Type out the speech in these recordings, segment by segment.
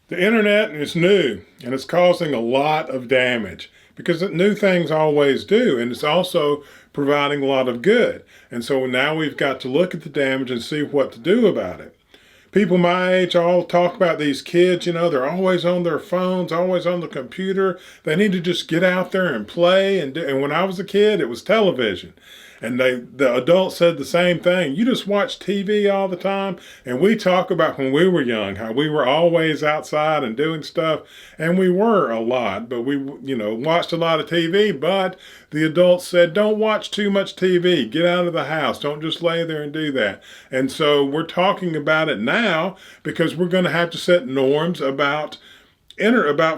The internet is new and it's causing a lot of damage because new things always do, and it's also providing a lot of good. And so now we've got to look at the damage and see what to do about it. People my age all talk about these kids, they're always on their phones, always on the computer. They need to just get out there and play. And when I was a kid, it was television. And the adults said the same thing. You just watch TV all the time. And we talk about when we were young, how we were always outside and doing stuff. And we were a lot, but we, watched a lot of TV. But the adults said, don't watch too much TV. Get out of the house. Don't just lay there and do that. And so we're talking about it now because we're going to have to set norms about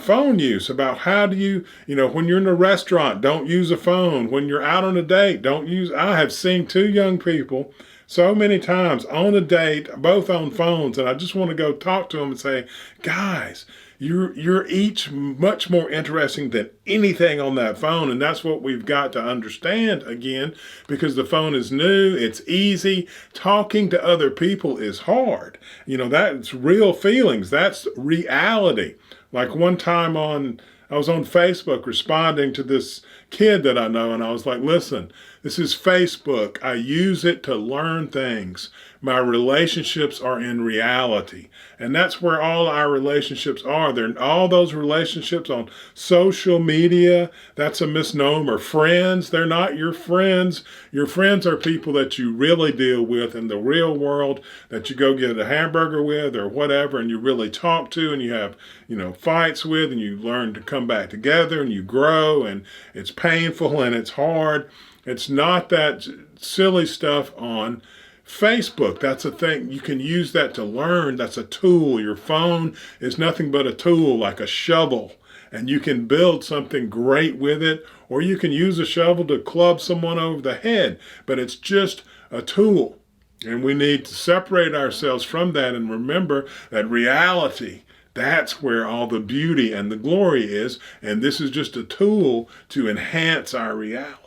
phone use, about how do you, when you're in a restaurant, don't use a phone. When you're out on a date, don't use. I have seen two young people so many times on a date, both on phones, and I just want to go talk to them and say, guys, you're each much more interesting than anything on that phone. And that's what we've got to understand again, because the phone is new, it's easy. Talking to other people is hard. That's real feelings. That's reality. Like one time I was on Facebook responding to this kid that I know, and I was like, listen, this is Facebook. I use it to learn things. My relationships are in reality. And that's where all our relationships are. They're all those relationships on social media. That's a misnomer. Friends, they're not your friends. Your friends are people that you really deal with in the real world, that you go get a hamburger with or whatever, and you really talk to, and you have, fights with, and you learn to come back together, and you grow, and it's painful and it's hard. It's not that silly stuff on Facebook. That's a thing. You can use that to learn. That's a tool. Your phone is nothing but a tool, like a shovel, and you can build something great with it, or you can use a shovel to club someone over the head, but it's just a tool. And we need to separate ourselves from that and remember that reality, that's where all the beauty and the glory is. And this is just a tool to enhance our reality.